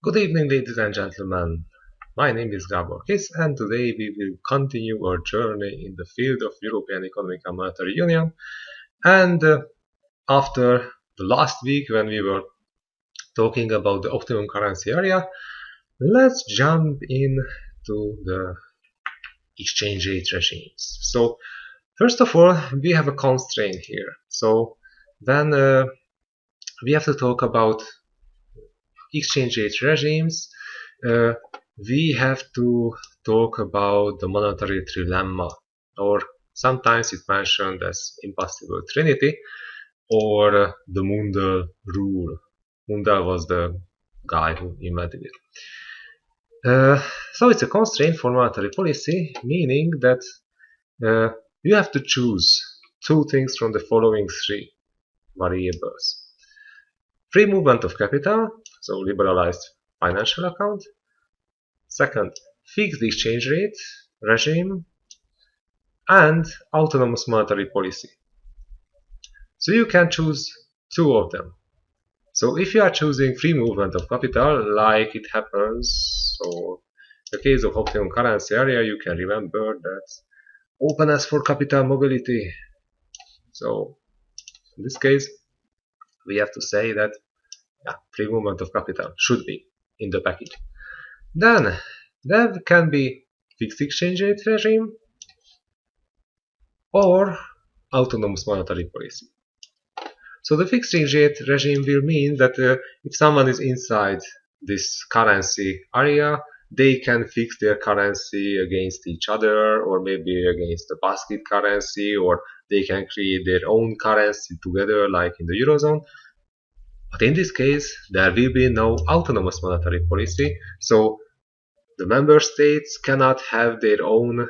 Good evening, ladies and gentlemen. My name is Gabor Kiss, and today we will continue our journey in the field of European Economic and Monetary Union. And after the last week, when we were talking about the optimum currency area, let's jump into the exchange rate regimes. So, first of all, we have a constraint here. So, then we have to talk about exchange rate regimes. Uh, we have to talk about the monetary trilemma, or sometimes it's mentioned as impossible trinity, or the Mundell rule. Mundell was the guy who invented it. So it's a constraint for monetary policy, meaning that you have to choose two things from the following three variables. Free movement of capital, so liberalized financial account. Second, fixed exchange rate regime and autonomous monetary policy. So you can choose two of them. So if you are choosing free movement of capital, like it happens, so in the case of optimum currency area, you can remember that openness for capital mobility. So in this case, we have to say that free movement of capital should be in the package. Then there can be fixed exchange rate regime or autonomous monetary policy. So the fixed exchange rate regime will mean that if someone is inside this currency area, they can fix their currency against each other, or maybe against the basket currency, or they can create their own currency together, like in the Eurozone. But in this case, there will be no autonomous monetary policy, so the member states cannot have their own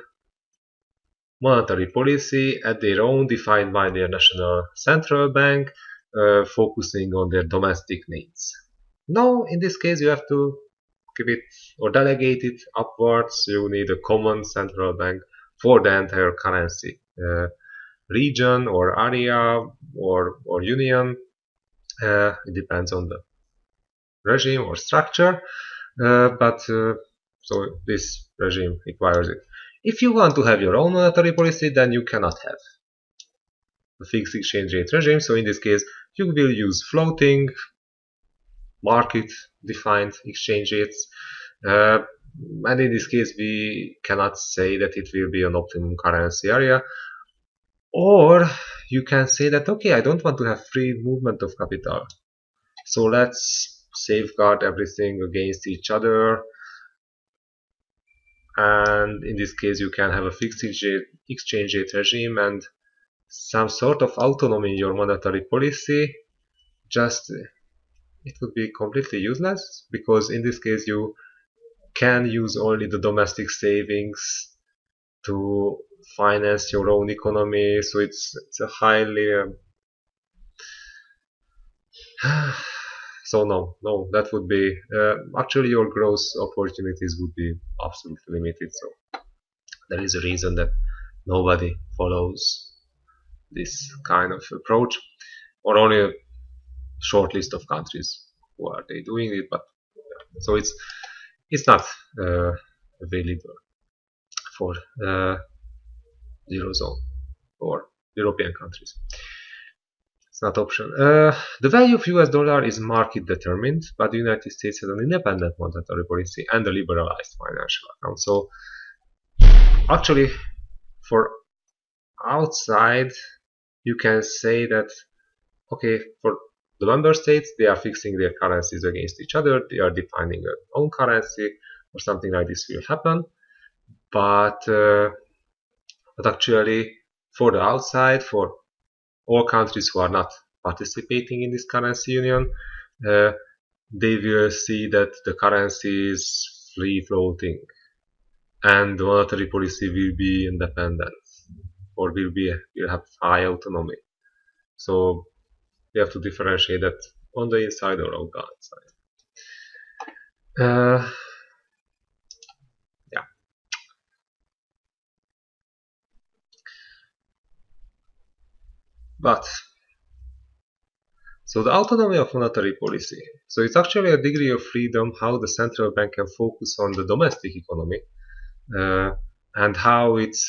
monetary policy at their own, defined by their national central bank, focusing on their domestic needs. Now, in this case, you have to give it or delegate it upwards. You need a common central bank for the entire currency region or area or union. It depends on the regime or structure, so this regime requires it. If you want to have your own monetary policy, then you cannot have a fixed exchange rate regime. So in this case, you will use floating, market-defined exchange rates. And in this case, we cannot say that it will be an optimum currency area. Or you can say that, okay, I don't want to have free movement of capital. So let's safeguard everything against each other. And in this case, you can have a fixed exchange rate regime and some sort of autonomy in your monetary policy. Just it would be completely useless, because in this case you can use only the domestic savings to finance your own economy. So it's a highly so no, that would be actually your growth opportunities would be absolutely limited. So there is a reason that nobody follows this kind of approach, or only a short list of countries who are they doing it. But so it's not available for Eurozone or European countries. It's not option. The value of US dollar is market determined, but the United States has an independent monetary policy and a liberalized financial account. So actually, for outside, you can say that, okay, for the member states, they are fixing their currencies against each other, they are defining their own currency, or something like this will happen. But actually, for the outside, for all countries who are not participating in this currency union, they will see that the currency is free floating, and the monetary policy will be independent, or will have high autonomy. So you have to differentiate that on the inside or on the outside. Yeah. But So the autonomy of monetary policy. So it's actually a degree of freedom how the central bank can focus on the domestic economy uh, and how it's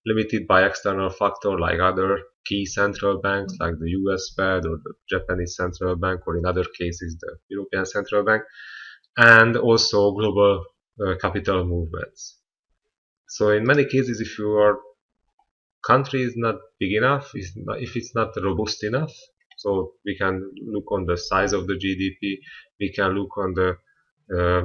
limited by external factors like other key central banks like the US Fed or the Japanese central bank, or in other cases the European central bank, and also global capital movements. So in many cases, if your country is not big enough, if it's not robust enough, so we can look on the size of the GDP, we can look on the uh,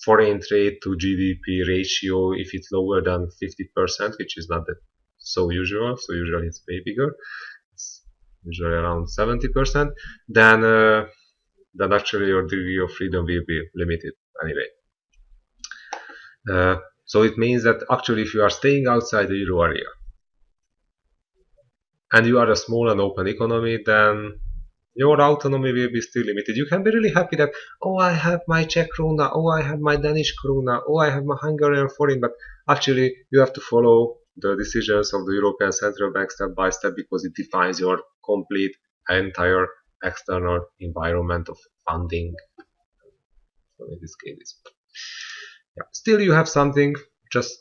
foreign trade to GDP ratio if it's lower than 50%, which is not that so usual. So usually it's way bigger. It's usually around 70%. Then actually your degree of freedom will be limited anyway. So it means that actually if you are staying outside the euro area and you are a small and open economy, then your autonomy will be still limited. You can be really happy that, oh, I have my Czech krona, oh, I have my Danish krona, oh, I have my Hungarian forint, but actually you have to follow the decisions of the European Central Bank step by step because it defines your complete entire external environment of funding. So in this case, yeah. Still you have something, just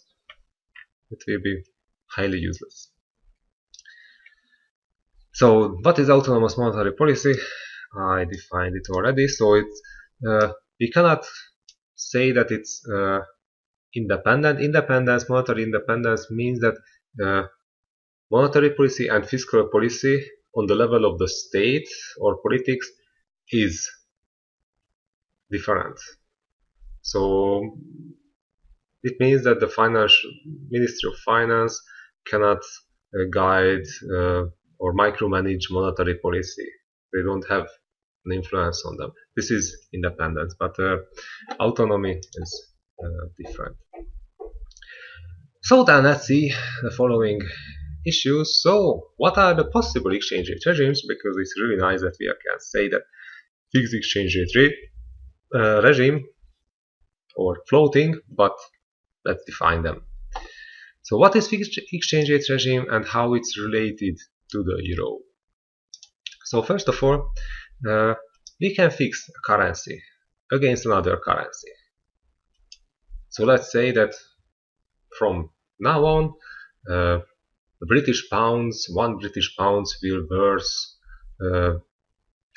it will be highly useless. So what is autonomous monetary policy? I defined it already. So it's we cannot say that it's independent. Monetary independence means that monetary policy and fiscal policy on the level of the state or politics is different. So it means that the financial Ministry of Finance cannot guide or micromanage monetary policy. They don't have an influence on them. This is independence, but autonomy is different. So then let's see the following issues. So what are the possible exchange rate regimes? Because it's really nice that we can say that fixed exchange rate regime or floating, but let's define them. So what is fixed exchange rate regime and how it's related to the euro? So first of all, we can fix a currency against another currency. So let's say that from now on, British pounds, 1 British pound will worth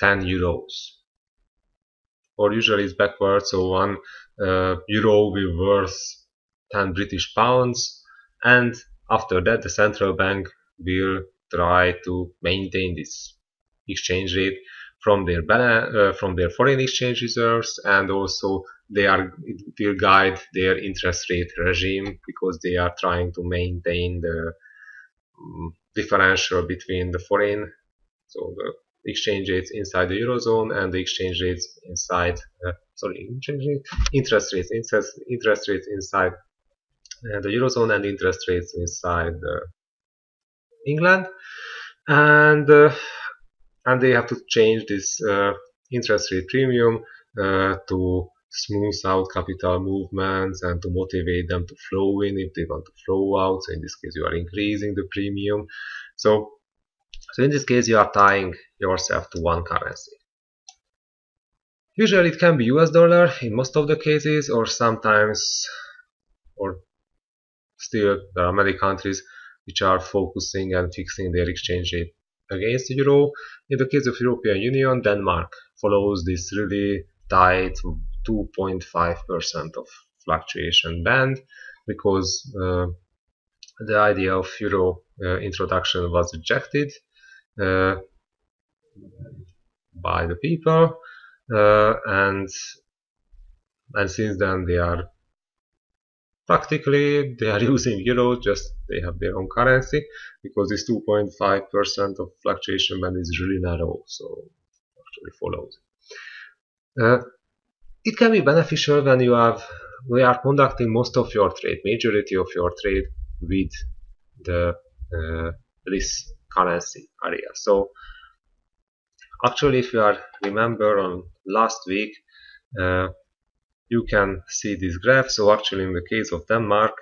10 euros. Or usually it's backwards, so 1 euro will worth 10 British pounds, and after that the central bank will try to maintain this exchange rate from their foreign exchange reserves, and also it will guide their interest rate regime because they are trying to maintain the differential between the foreign, so the exchange rates inside the eurozone and the exchange rates inside interest rates inside the eurozone and interest rates inside England, and they have to change this interest rate premium to smooth out capital movements and to motivate them to flow in if they want to flow out. So in this case you are increasing the premium. So in this case you are tying yourself to one currency. Usually it can be US dollar in most of the cases, or sometimes, or still there are many countries which are focusing and fixing their exchange rate against the euro. In the case of European Union, Denmark follows this really tight 2.5% of fluctuation band because the idea of euro introduction was rejected by the people, and since then they are practically using euro, just they have their own currency, because this 2.5% of fluctuation band is really narrow, so actually follows. It can be beneficial when you are conducting most of your trade, majority of your trade with this currency area. So actually, if you remember on last week, you can see this graph. So actually in the case of Denmark,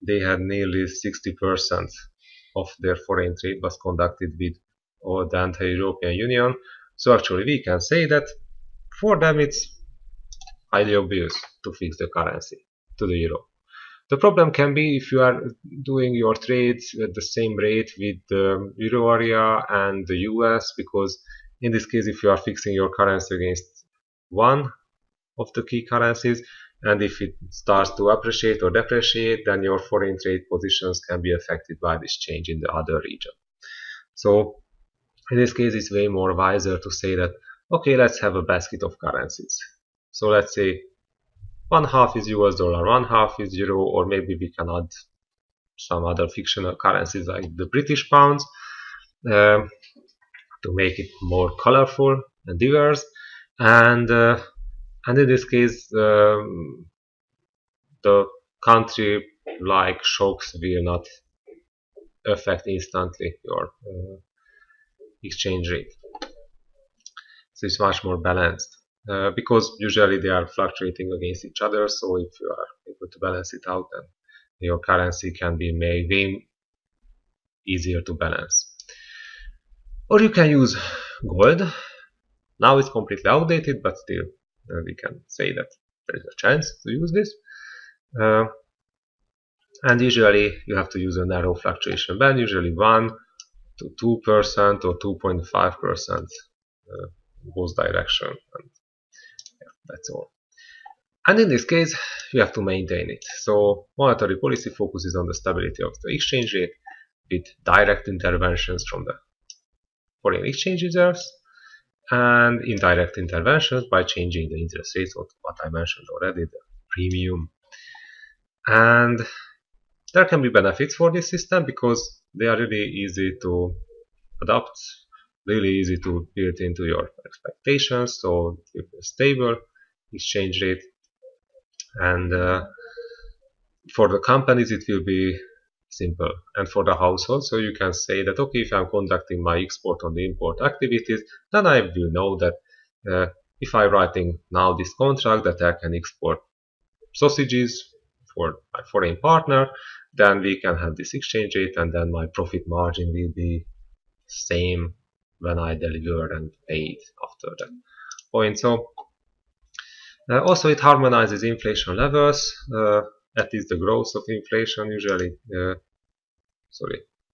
they had nearly 60% of their foreign trade was conducted with the entire European Union, So actually we can say that for them it's highly obvious to fix the currency to the euro. The problem can be if you are doing your trades at the same rate with the euro area and the US, because in this case if you are fixing your currency against one of the key currencies, and if it starts to appreciate or depreciate, then your foreign trade positions can be affected by this change in the other region. So in this case it's way more wiser to say that, okay, let's have a basket of currencies. So let's say one half is US dollar, one half is euro, or maybe we can add some other fictional currencies like the British pounds um, to make it more colorful and diverse. And in this case, the country like shocks will not affect instantly your exchange rate. So it's much more balanced because usually they are fluctuating against each other. So if you are able to balance it out, then your currency can be made way easier to balance. Or you can use gold. Now it's completely outdated, but still we can say that there is a chance to use this. And usually you have to use a narrow fluctuation band, usually 1 to 2% or 2.5% both direction. And yeah, that's all. And in this case, you have to maintain it. So monetary policy focuses on the stability of the exchange rate with direct interventions from the foreign exchange reserves and indirect interventions by changing the interest rates, or what I mentioned already, the premium. And there can be benefits for this system because they are really easy to adopt, really easy to build into your expectations, so with a stable exchange rate. And for the companies it will be simple, and for the household, so you can say that, okay, if I'm conducting my export or the import activities, then I will know that if I'm writing now this contract that I can export sausages for my foreign partner, then we can have this exchange rate, and then my profit margin will be same when I deliver and pay it after that point. So also it harmonizes inflation levels, at least the growth of inflation usually,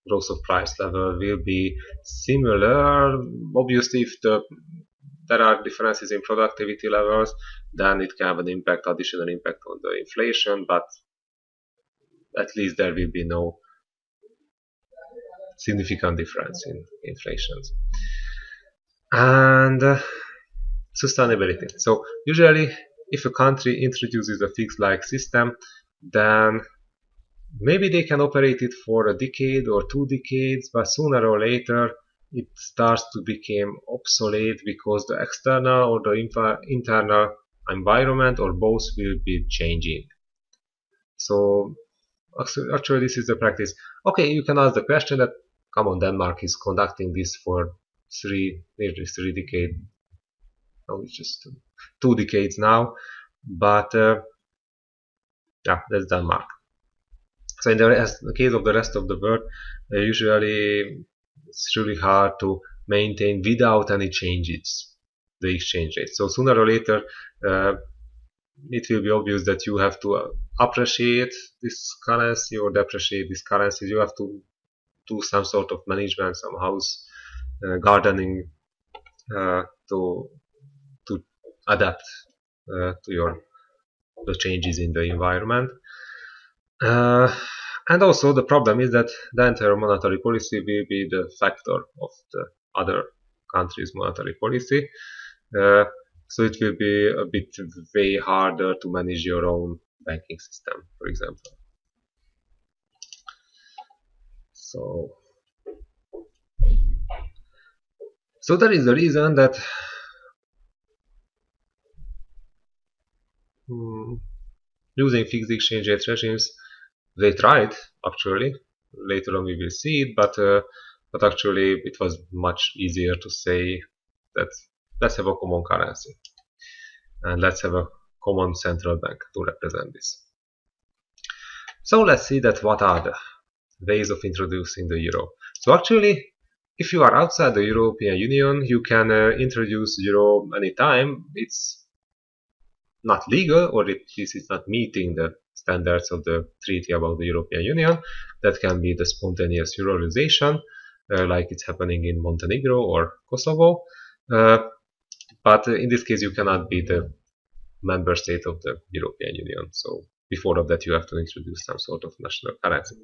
growth of price level will be similar. Obviously if there are differences in productivity levels, then it can have an impact, additional impact on the inflation, but at least there will be no significant difference in inflations. And sustainability. So usually if a country introduces a fixed like system, then maybe they can operate it for a decade or 2 decades, but sooner or later it starts to become obsolete because the external or the internal environment or both will be changing. So actually this is the practice. Okay, you can ask the question that, come on, Denmark is conducting this for nearly 3 decades. No, it's just 2 decades now, but yeah, that's Denmark. So in the case of the rest of the world, usually it's really hard to maintain without any changes the exchange rate. So sooner or later it will be obvious that you have to appreciate this currency or depreciate this currency. You have to do some sort of management, some house gardening to adapt to the changes in the environment. And also the problem is that the entire monetary policy will be the factor of the other country's monetary policy. So it will be a bit way harder to manage your own banking system, for example. So that is the reason that using fixed exchange rate regimes, they tried actually. Later on we will see it, but actually it was much easier to say that let's have a common currency and let's have a common central bank to represent this. So let's see that what are the ways of introducing the euro. So actually If you are outside the European Union, you can introduce euro anytime. It's not legal, or at least it's not meeting the standards of the treaty about the European Union. That can be the spontaneous euroization, like it's happening in Montenegro or Kosovo. But in this case, you cannot be the member state of the European Union. So before of that, you have to introduce some sort of national currency.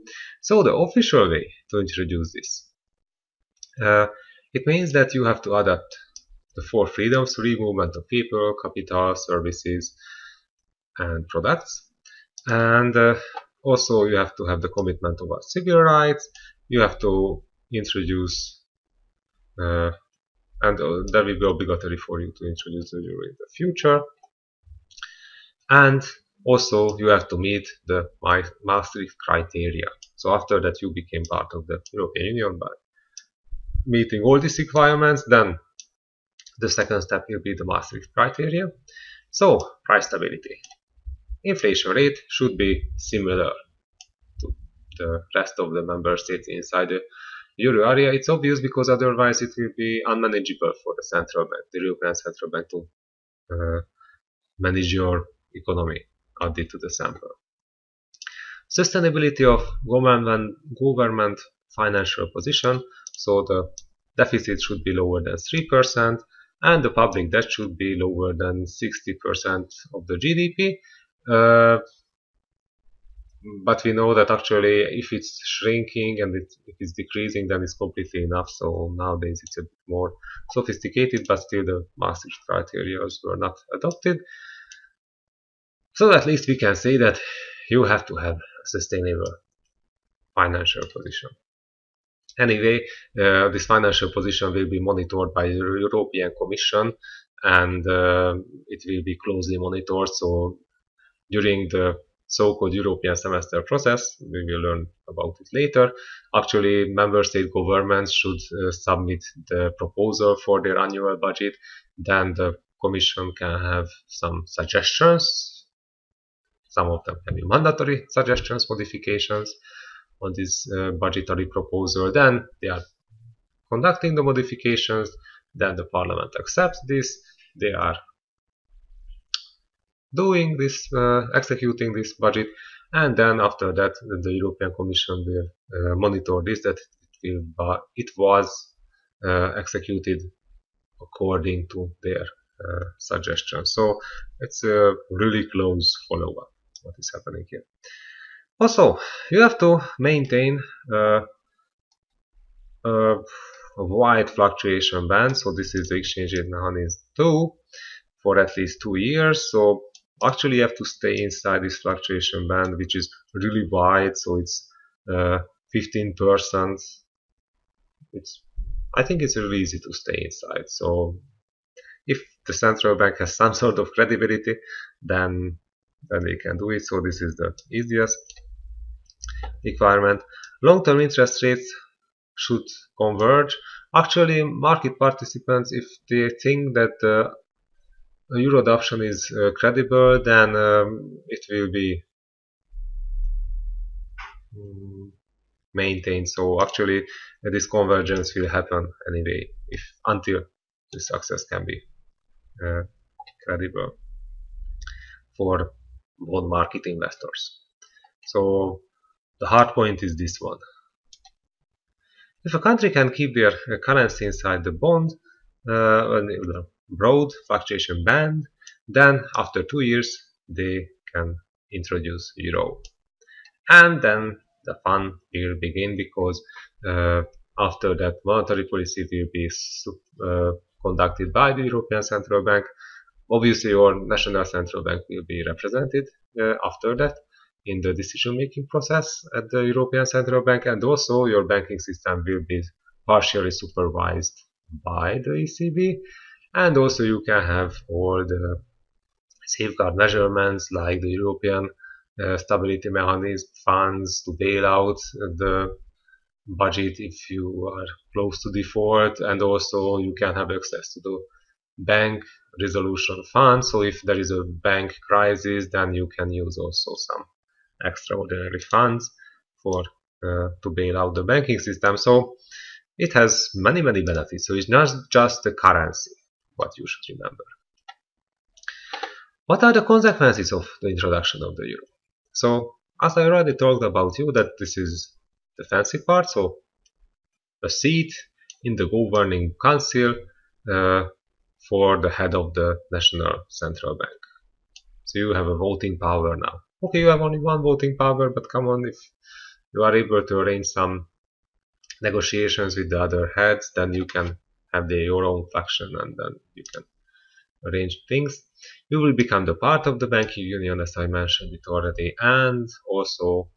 So the official way to introduce this, uh, it means that you have to adapt the four freedoms: free movement of people, capital, services, and products. And also you have to have the commitment about civil rights. You have to introduce, uh, and that will be obligatory for you to introduce the euro in the future. And also you have to meet the Maastricht criteria. So after that you became part of the European Union by meeting all these requirements. Then the second step will be the Maastricht criteria. So price stability. Inflation rate should be similar to the rest of the member states inside the euro area. It's obvious because otherwise it will be unmanageable for the central bank, the European Central Bank, to manage your economy added to the sample. Sustainability of government financial position. So the deficit should be lower than 3%, and the public debt should be lower than 60% of the GDP. But we know that actually if it's shrinking and if it's decreasing, then it's completely enough. So nowadays it's a bit more sophisticated, but still the Maastricht criteria were not adopted. So at least we can say that you have to have a sustainable financial position. Anyway, this financial position will be monitored by the European Commission, and it will be closely monitored. So during the so-called European semester process, we will learn about it later. Actually, member state governments should submit the proposal for their annual budget. Then the Commission can have some suggestions. Some of them can be mandatory suggestions, modifications on this budgetary proposal. Then they are conducting the modifications. Then the Parliament accepts this. They are doing this, executing this budget, and then after that the European Commission will monitor this, that it was executed according to their suggestions. So it's a really close follow-up what is happening here. Also, you have to maintain a wide fluctuation band. So this is the exchange rate mechanism 2 for at least 2 years. So actually you have to stay inside this fluctuation band, which is really wide. So it's 15%. I think it's really easy to stay inside. So if the central bank has some sort of credibility, then they can do it. So this is the easiest requirement. Long-term interest rates should converge. Actually, market participants, if they think that euro adoption is credible, then it will be maintained. So actually, this convergence will happen anyway, if until the success can be credible for bond market investors. So the hard point is this one. If a country can keep their currency inside the bond, the broad fluctuation band, then after 2 years they can introduce euro. And then the fun will begin, because after that monetary policy will be conducted by the European Central Bank. Obviously your national central bank will be represented after that in the decision-making process at the European Central Bank, and also your banking system will be partially supervised by the ECB, and also you can have all the safeguard measurements like the European stability mechanism funds to bail out the budget if you are close to default, and also you can have access to the bank resolution fund. So if there is a bank crisis, then you can use also some extraordinary funds for to bail out the banking system. So it has many benefits. So it's not just the currency, what you should remember. What are the consequences of the introduction of the euro? So as I already talked about you that this is the fancy part, so a seat in the governing council for the head of the national central bank. So you have a voting power now. Okay, you have only one voting power, but come on, if you are able to arrange some negotiations with the other heads, then you can have your own faction and then you can arrange things. You will become the part of the banking union, as I mentioned it already, and also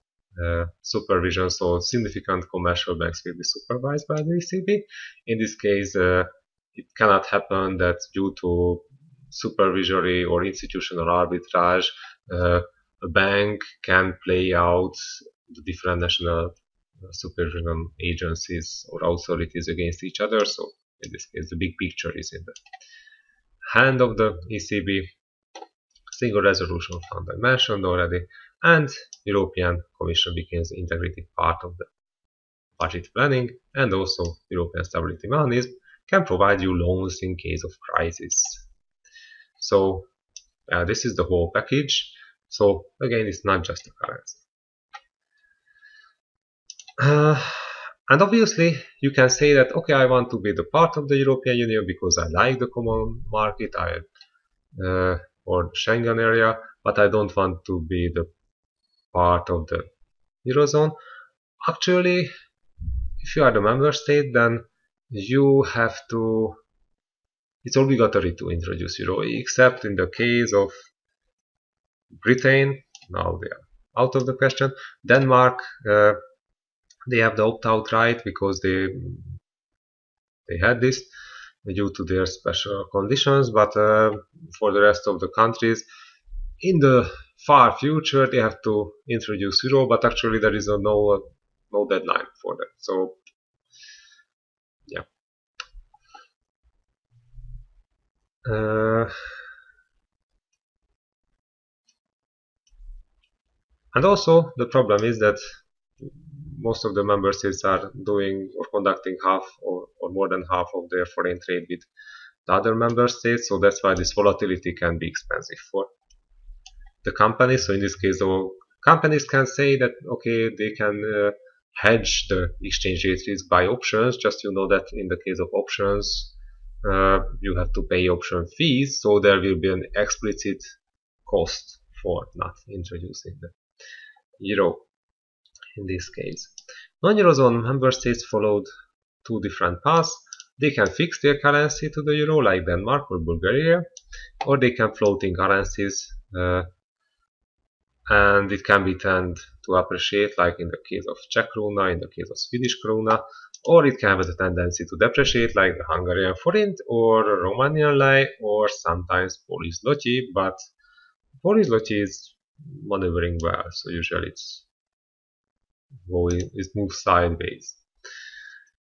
supervision, so significant commercial banks will be supervised by the ECB. In this case, it cannot happen that due to supervisory or institutional arbitrage, a bank can play out the different national supervision agencies or authorities against each other. So in this case, the big picture is in the hand of the ECB. Single resolution fund I mentioned already, and European Commission becomes the integrated part of the budget planning, and also European Stability Mechanism can provide you loans in case of crisis. So this is the whole package. So again, it's not just a currency. And obviously, you can say that, okay, I want to be the part of the European Union because I like the common market, or Schengen area, but I don't want to be the part of the Eurozone. Actually, if you are the member state, then you have to, it's obligatory to introduce Euro, except in the case of Britain, now they are out of the question. Denmark, they have the opt-out right because they had this due to their special conditions, but for the rest of the countries, in the far future, they have to introduce Euro, but actually there is no deadline for that. So, yeah. And also, the problem is that most of the member states are doing or conducting half or more than half of their foreign trade with the other member states, so that's why this volatility can be expensive for the companies. So in this case, the companies can say that, okay, they can hedge the exchange rate risk by options. Just you know that in the case of options, you have to pay option fees, so there will be an explicit cost for not introducing the euro in this case. Non-Eurozone member states followed two different paths. They can fix their currency to the euro like Denmark or Bulgaria, or they can float in currencies and it can be tend to appreciate like in the case of Czech krona, in the case of Swedish krona, or it can have a tendency to depreciate like the Hungarian forint or Romanian lei or sometimes Polish zloty, but Polish zloty is maneuvering well, so usually it moves sideways,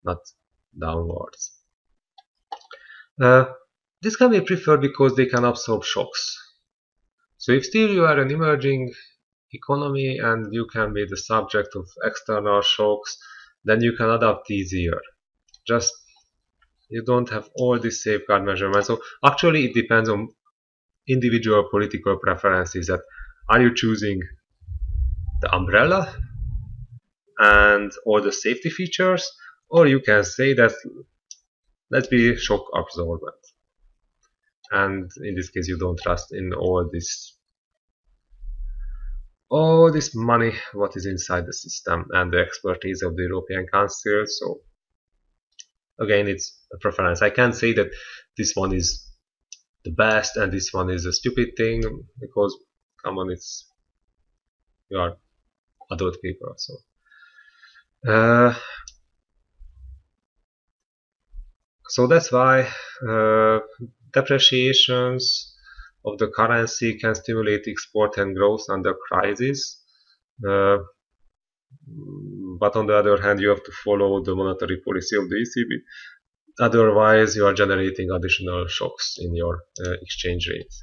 not downwards. This can be preferred because they can absorb shocks. So if still you are an emerging economy and you can be the subject of external shocks, then you can adapt easier. Just you don't have all these safeguard measurements. So actually it depends on individual political preferences, that are you choosing the umbrella and all the safety features, or you can say that let's be shock absorbent, and in this case you don't trust in all this money what is inside the system and the expertise of the European Council. So again, it's a preference. I can't say that this one is the best and this one is a stupid thing, because come on, you are adult people. So that's why depreciations of the currency can stimulate export and growth under crisis. But on the other hand, you have to follow the monetary policy of the ECB. Otherwise, you are generating additional shocks in your exchange rate.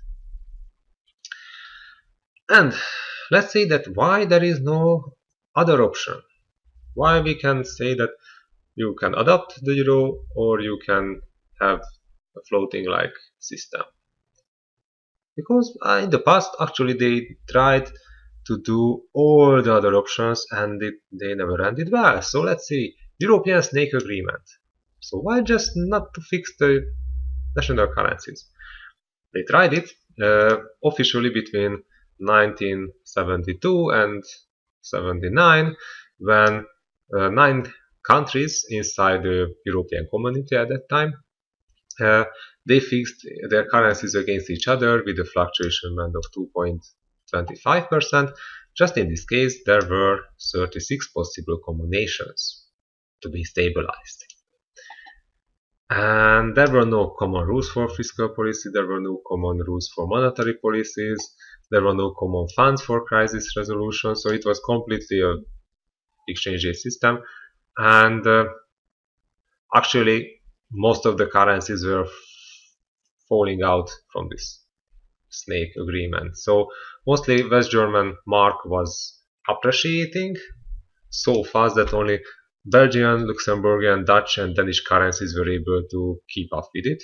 And let's say that why there is no other option. Why we can say that, You can adopt the euro or you can have a floating like system. Because in the past actually they tried to do all the other options and they never ended well. So let's see, European snake agreement. So why just not to fix the national currencies? They tried it officially between 1972 and 79 when 9 countries inside the European community at that time uh, they fixed their currencies against each other with a fluctuation band of 2.25%. Just in this case, there were 36 possible combinations to be stabilized. And there were no common rules for fiscal policy, there were no common rules for monetary policies, there were no common funds for crisis resolution, so it was completely a exchange rate system. And actually, most of the currencies were falling out from this snake agreement. So mostly West German mark was appreciating so fast that only Belgian, Luxembourgian, Dutch and Danish currencies were able to keep up with it.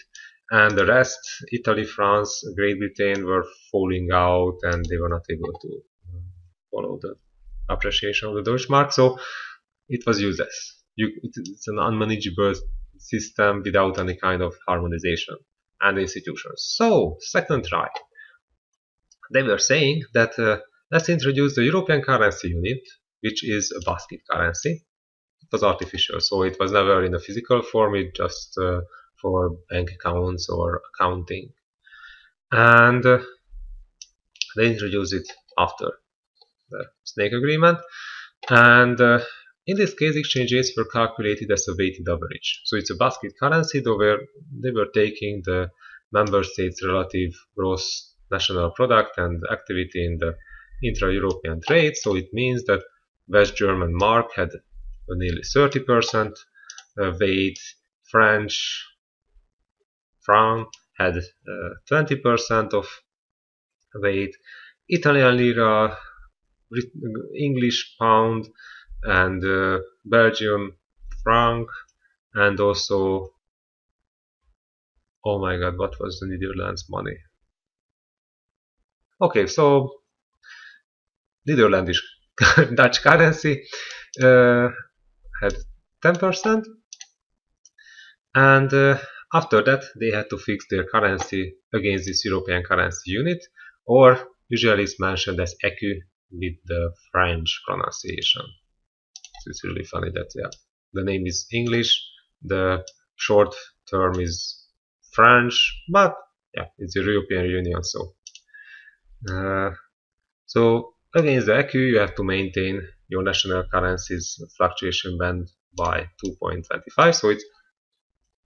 And the rest, Italy, France, Great Britain were falling out and they were not able to follow the appreciation of the Deutsche mark. So it was useless. It's an unmanageable system without any kind of harmonization and institutions. So, second try. They were saying that let's introduce the European currency unit, which is a basket currency. It was artificial, so it was never in a physical form, it just for bank accounts or accounting. And they introduced it after the snake agreement. And in this case, exchange rates were calculated as a weighted average. So it's a basket currency, though where they were taking the member states' relative gross national product and activity in the intra-European trade. So it means that West German mark had nearly 30% weight, French franc had 20% of weight, Italian lira, English pound, and Belgian franc, and also, oh my god, what was the Netherlands money? Okay, so Netherlandish Dutch currency had 10%, and after that they had to fix their currency against this European currency unit, or usually it's mentioned as ECU with the French pronunciation. So it's really funny that the name is English, the short term is French, but it's the European Union. So against the ECU you have to maintain your national currency's fluctuation band by 2.25. So it's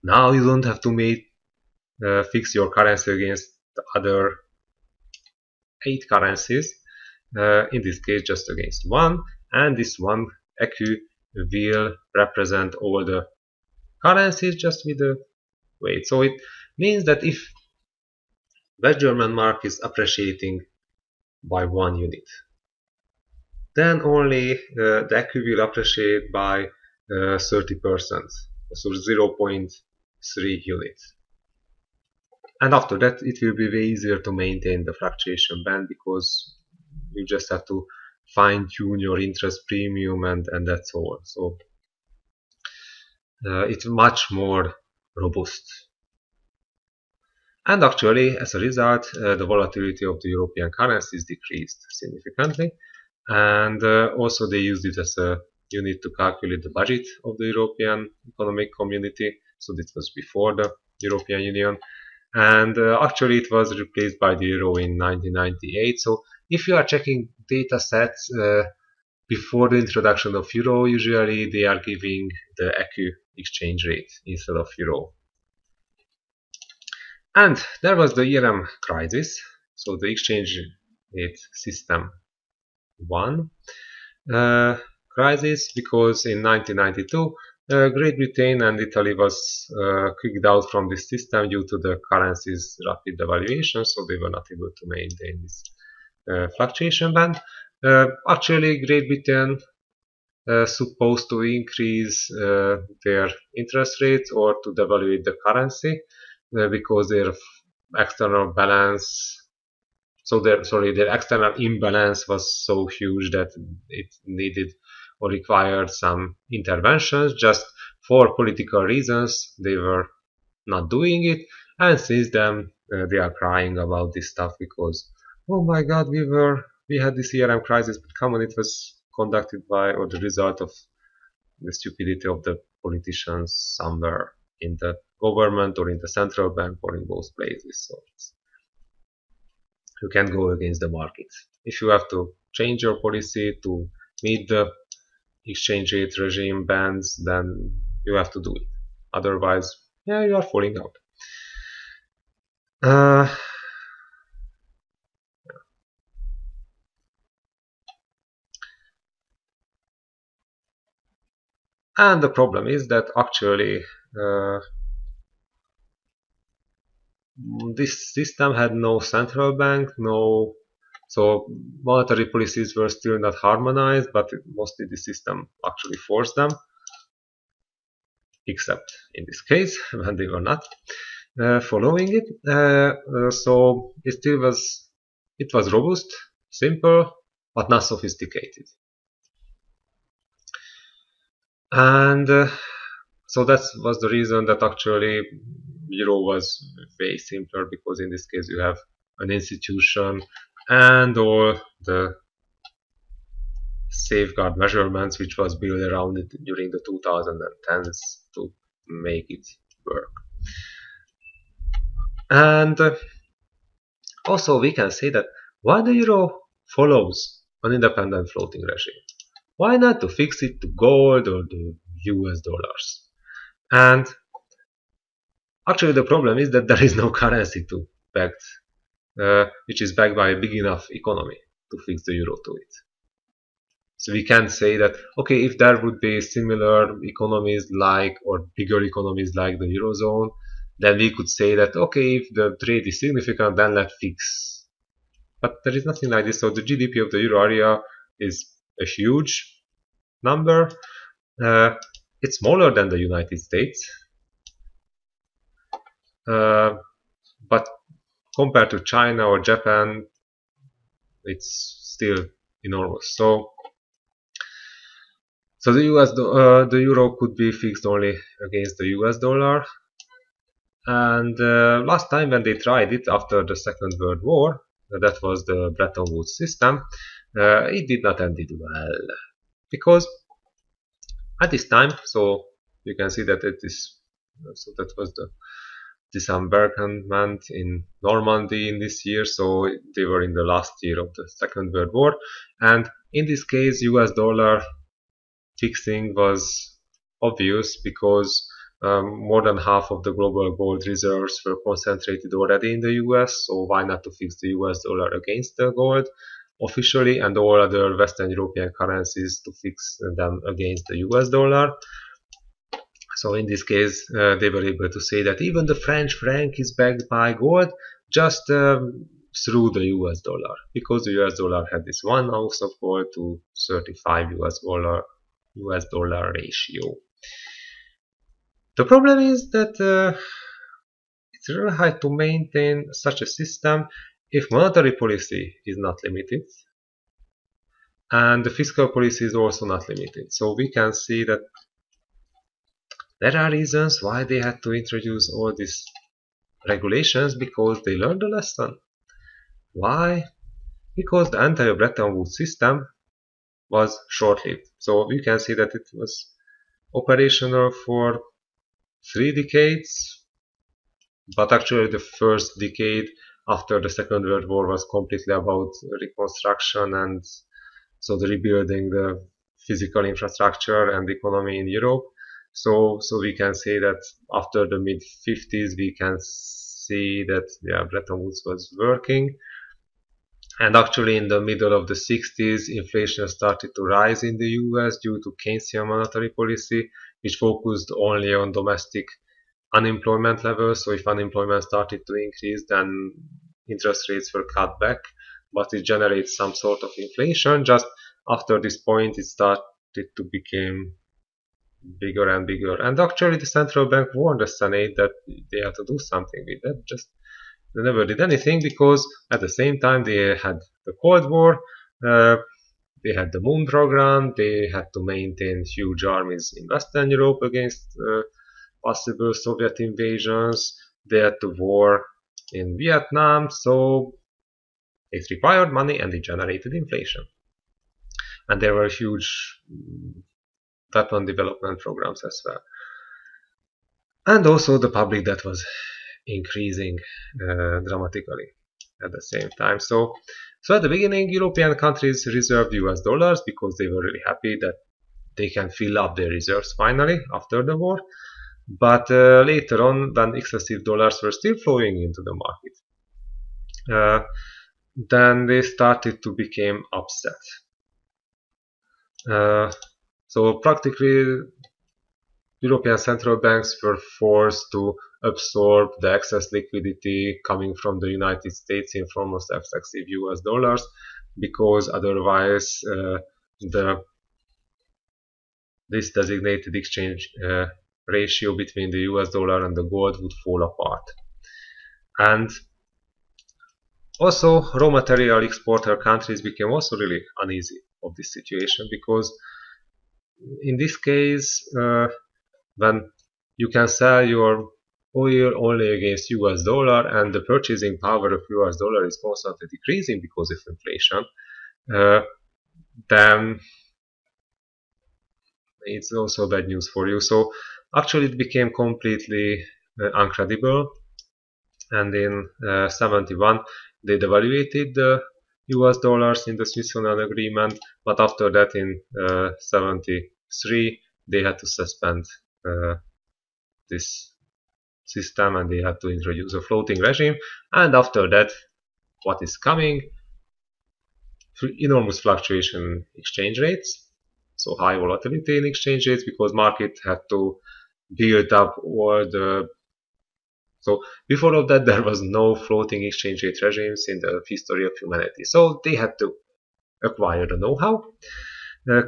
now you don't have to fix your currency against the other 8 currencies. In this case, just against one, and this one ECU will represent all the currencies just with the weight. So it means that if West German mark is appreciating by 1 unit, then only the ECU will appreciate by 30%, so 0.3 units. And after that, it will be way easier to maintain the fluctuation band because you just have to fine-tune your interest premium and that's all. So it's much more robust. And actually, as a result, the volatility of the European currencies decreased significantly. And also they used it as a unit to calculate the budget of the European Economic Community. So this was before the European Union. And actually it was replaced by the euro in 1998. So if you are checking data sets before the introduction of euro, usually they are giving the ECU exchange rate instead of euro. And there was the ERM crisis, so the exchange rate system 1 crisis, because in 1992 Great Britain and Italy was kicked out from this system due to the currency's rapid devaluation, so they were not able to maintain this fluctuation band. Actually, Great Britain supposed to increase their interest rates or to devalue the currency because their external balance, their external imbalance was so huge that it needed or required some interventions. Just for political reasons, they were not doing it, and since then they are crying about this stuff because, oh my God, we had this ERM crisis, but come on, it was conducted by or the result of the stupidity of the politicians somewhere in the government or in the central bank or in both places. So you can't go against the market. If you have to change your policy to meet the exchange rate regime bands, then you have to do it. Otherwise, yeah, you are falling out. Uh, and the problem is that actually uh, this system had no central bank, so monetary policies were still not harmonized, but mostly the system actually forced them, except in this case when they were not following it. So it was robust, simple, but not sophisticated. And so that was the reason that actually euro was way simpler, because in this case you have an institution and all the safeguard measurements which was built around it during the 2010s to make it work. And also we can say that why the euro follows an independent floating regime. Why not to fix it to gold or the US dollars? And actually the problem is that there is no currency to backed which is backed by a big enough economy to fix the euro to it. So we can say that, okay, if there would be similar economies like, or bigger economies like the eurozone, then we could say that, okay, if the trade is significant, then let's fix. But there is nothing like this. So the GDP of the euro area is a huge number. It's smaller than the United States, but compared to China or Japan, it's still enormous. So the euro could be fixed only against the US dollar. And last time when they tried it after the Second World War, that was the Bretton Woods system, it did not end it well, because at this time, so you can see that it is, so that was the disembarkment in Normandy in this year, so they were in the last year of the Second World War, and in this case US dollar fixing was obvious because more than half of the global gold reserves were concentrated already in the US, so why not to fix the US dollar against the gold officially, and all other Western European currencies to fix them against the US dollar. So in this case, they were able to say that even the French franc is backed by gold, just through the US dollar, because the US dollar had this 1 ounce of gold to 35 US dollar ratio. The problem is that it's really hard to maintain such a system if monetary policy is not limited and the fiscal policy is also not limited. So we can see that there are reasons why they had to introduce all these regulations, because they learned the lesson. Why? Because the entire Bretton Woods system was short-lived. So we can see that it was operational for 3 decades, but actually the first decade after the Second World War was completely about reconstruction and so the rebuilding the physical infrastructure and economy in Europe. So we can say that after the mid-50s we can see that Bretton Woods was working. And actually in the middle of the 60s, inflation started to rise in the US due to Keynesian monetary policy, which focused only on domestic unemployment levels. So if unemployment started to increase, then interest rates were cut back, but it generates some sort of inflation. Just after this point, it started to become bigger and bigger. And actually, the central bank warned the Senate that they had to do something with that. Just they never did anything because at the same time they had the Cold War, they had the Moon program, they had to maintain huge armies in Western Europe against possible Soviet invasions. They had to war in Vietnam, so it required money and it generated inflation. And there were huge weapon development programs as well. And also the public debt was increasing dramatically at the same time. So at the beginning, European countries reserved US dollars because they were really happy that they can fill up their reserves finally after the war. But later on, when excessive dollars were still flowing into the market, then they started to become upset. So practically, European central banks were forced to absorb the excess liquidity coming from the United States in form of excessive US dollars, because otherwise this designated exchange ratio between the US dollar and the gold would fall apart. And also raw material exporter countries became also really uneasy of this situation, because in this case when you can sell your oil only against US dollar and the purchasing power of US dollar is constantly decreasing because of inflation, then it's also bad news for you. So actually it became completely uncredible, and in 71 they devaluated the US dollars in the Switzerland agreement, but after that in 73 they had to suspend this system and they had to introduce a floating regime. And after that, what is coming? Enormous fluctuation in exchange rates, so high volatility in exchange rates, because market had to build up all the. So before all that, there was no floating exchange rate regimes in the history of humanity, so they had to acquire the know-how.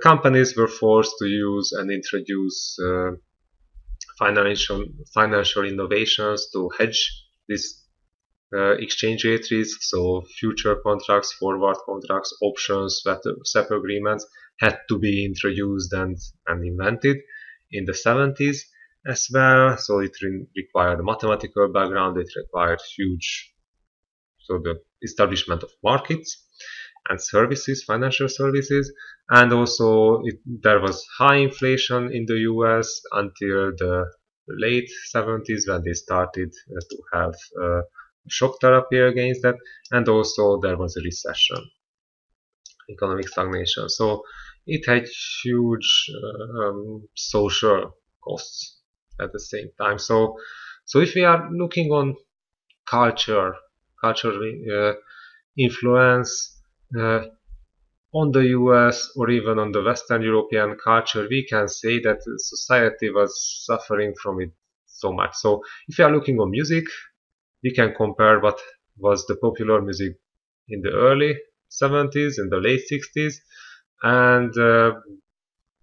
Companies were forced to use and introduce financial innovations to hedge this exchange rate risk. So future contracts, forward contracts, options, swap agreements had to be introduced and invented in the 70s as well. So it required a mathematical background, it required the establishment of markets and services, financial services, and also there was high inflation in the US until the late 70s, when they started to have shock therapy against that, and also there was a recession, economic stagnation. So it had huge social costs at the same time. So if we are looking on cultural influence on the US or even on the Western European culture, we can say that society was suffering from it so much. So if you are looking on music, we can compare what was the popular music in the early 70s, in the late 60s, and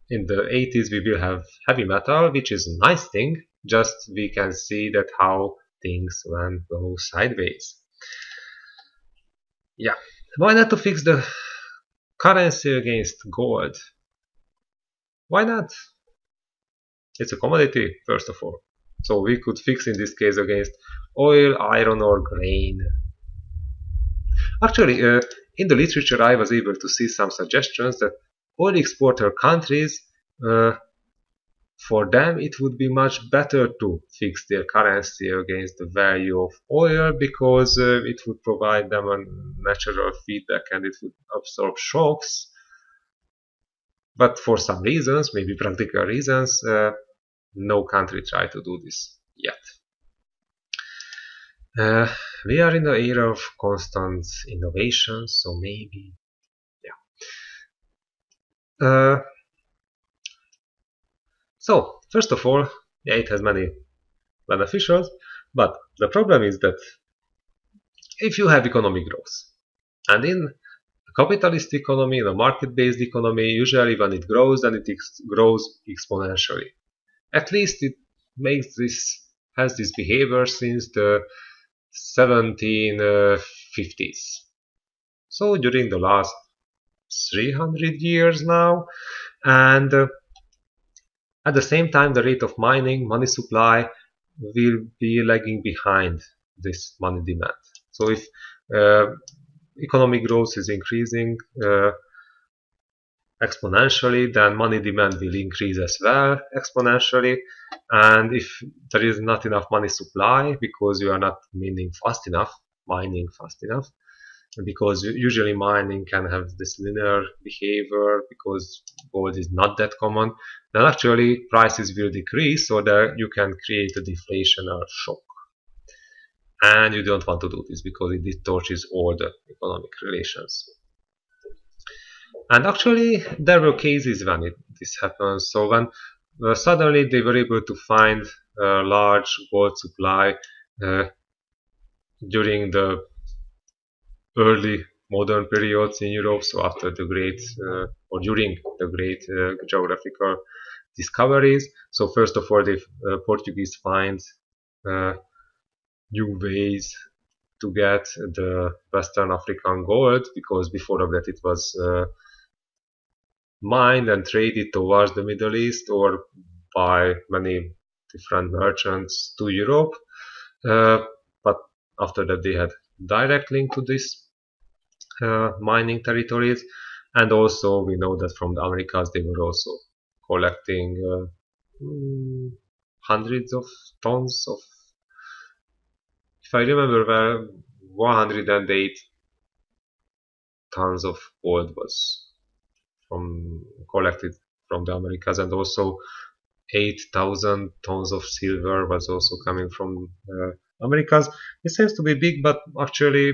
in the 80s we will have heavy metal, which is a nice thing, just we can see that how things go sideways. Yeah, why not to fix the currency against gold? Why not? It's a commodity, first of all. So we could fix in this case against oil, iron or grain. Actually, in the literature I was able to see some suggestions that oil exporter countries, for them it would be much better to fix their currency against the value of oil, because it would provide them a natural feedback and it would absorb shocks. But for some reasons, maybe practical reasons, no country tried to do this yet. We are in the era of constant innovation, so maybe, yeah. So, first of all, yeah, it has many beneficials, but the problem is that if you have economic growth, and in Capitalist economy, the market-based economy, usually when it grows, then it grows exponentially. At least it has this behavior since the 1750s. So during the last 300 years now, and at the same time, the rate of mining, money supply, will be lagging behind this money demand. So if uh, economic growth is increasing exponentially, then money demand will increase as well exponentially. And if there is not enough money supply because you are not mining fast enough, because usually mining can have this linear behavior because gold is not that common, then actually prices will decrease so that you can create a deflation or shock. And you don't want to do this because it distorts all the economic relations. And actually, there were cases when this happens. So when suddenly they were able to find a large gold supply uh, during the early modern periods in Europe, so after the great or during the great geographical discoveries. So first of all, the Portuguese find uh, new ways to get the Western African gold, because before of that it was mined and traded towards the Middle East or by many different merchants to Europe. But after that they had direct link to this mining territories, and also we know that from the Americas they were also collecting hundreds of tons of, if I remember well, 108 tons of gold was from collected from the Americas, and also 8,000 tons of silver was also coming from Americas. It seems to be big, but actually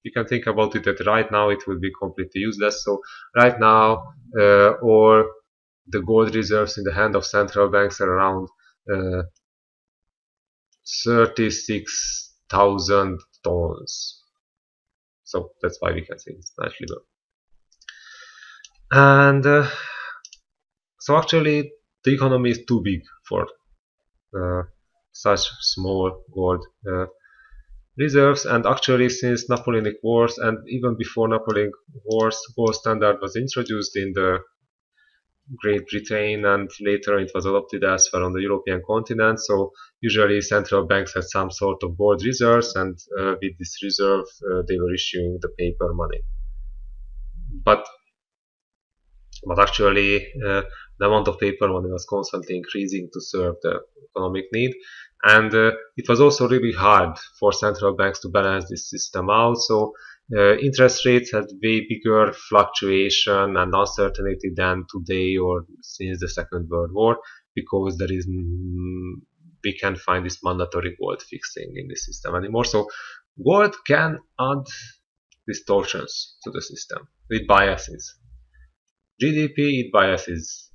you can think about it that right now it will be completely useless. So right now all the gold reserves in the hand of central banks are around 36,000 tons. So that's why we can say it's slightly low. And so actually the economy is too big for such small gold reserves. And actually since Napoleonic Wars and even before Napoleonic Wars, gold standard was introduced in the Great Britain, and later it was adopted as well on the European continent. So usually central banks had some sort of gold reserves, and with this reserve they were issuing the paper money. But actually the amount of paper money was constantly increasing to serve the economic need, and it was also really hard for central banks to balance this system out. So interest rates had way bigger fluctuation and uncertainty than today or since the Second World War, because there is we can't find this mandatory gold fixing in the system anymore. So gold can add distortions to the system with biases. GDP, it biases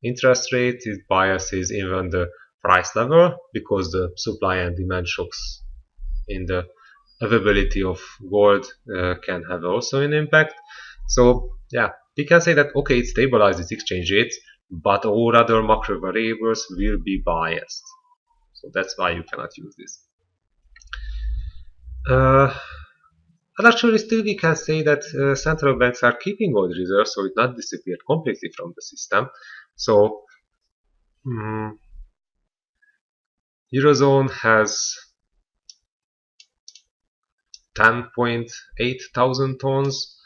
interest rate, it biases even the price level, because the supply and demand shocks in the availability of gold can have also an impact. So yeah, we can say that okay, it stabilizes exchange rates, but all other macro variables will be biased. So that's why you cannot use this. But actually still we can say that central banks are keeping gold reserves, so it not disappeared completely from the system. So Eurozone has 10.8 thousand tons.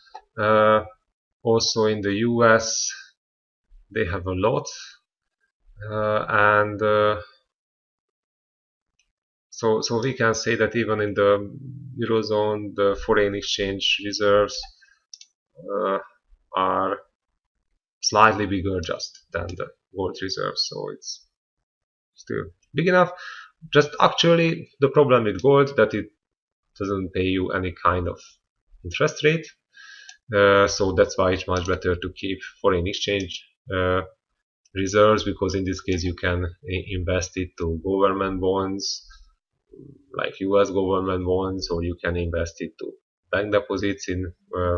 Also in the US they have a lot, and so we can say that even in the Eurozone the foreign exchange reserves are slightly bigger just than the gold reserves, so it's still big enough. Just actually the problem with gold that it doesn't pay you any kind of interest rate, so that's why it's much better to keep foreign exchange reserves, because in this case you can invest it to government bonds like US government bonds, or you can invest it to bank deposits in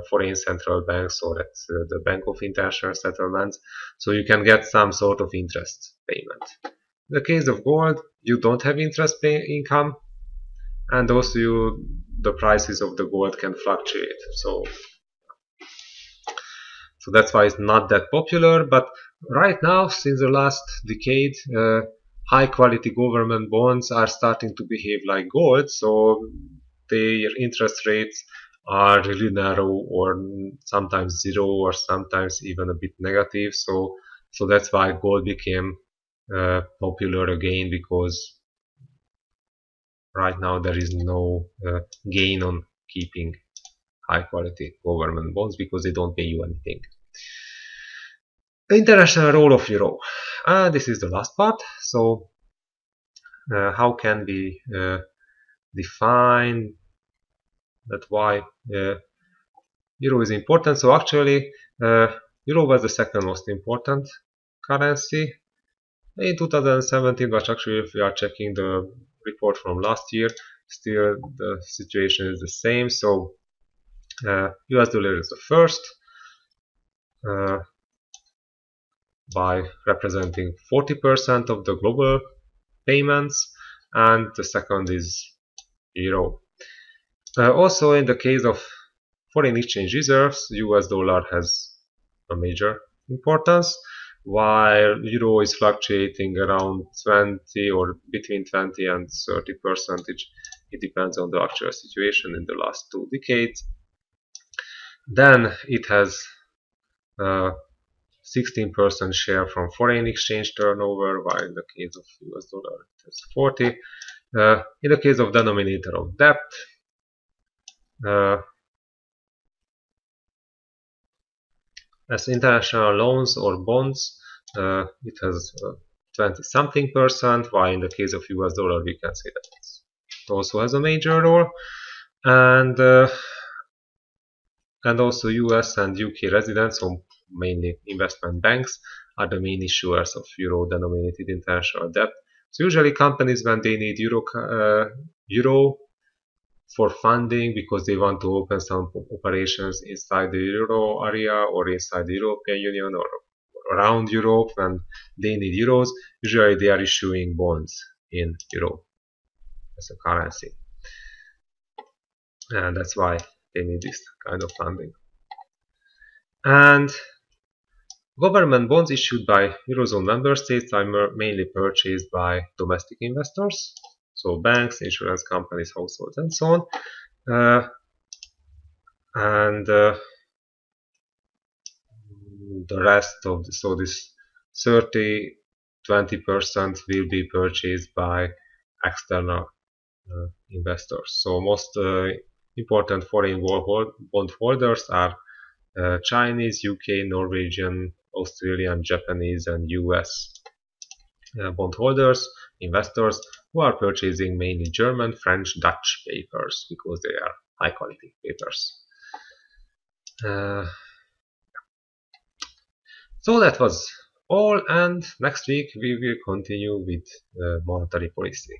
foreign central banks or at the Bank of International Settlements, so you can get some sort of interest payment. In the case of gold, you don't have interest income, and also the prices of the gold can fluctuate. So that's why it's not that popular. But right now, since the last decade, high quality government bonds are starting to behave like gold. So their interest rates are really narrow, or sometimes zero, or sometimes even a bit negative. So that's why gold became popular again, because right now there is no gain on keeping high quality government bonds because they don't pay you anything. The international role of euro. This is the last part. So how can we define that why euro is important? So actually euro was the second most important currency in 2017, but actually if we are checking the report from last year, still the situation is the same. So US dollar is the first by representing 40% of the global payments, and the second is euro. Also, in the case of foreign exchange reserves, US dollar has a major importance, while euro is fluctuating around 20 or between 20 and 30%. It depends on the actual situation in the last 2 decades. Then it has 16% share from foreign exchange turnover, while in the case of US dollar it has 40. In the case of denominator of debt, as international loans or bonds, it has 20 something%, while in the case of US dollar we can say that it also has a major role. And also US and UK residents, so mainly investment banks, are the main issuers of euro-denominated international debt. So usually companies, when they need euro for funding because they want to open some operations inside the euro area or inside the European Union or around Europe, and they need euros, usually they are issuing bonds in euro as a currency. And that's why they need this kind of funding. And government bonds issued by Eurozone member states are mainly purchased by domestic investors, so banks, insurance companies, households, and so on. The rest of this 30-20% will be purchased by external investors. So most important foreign bond holders are Chinese, UK, Norwegian, Australian, Japanese, and US bondholders, investors who are purchasing mainly German, French, Dutch papers because they are high quality papers. So that was all, and next week we will continue with monetary policy.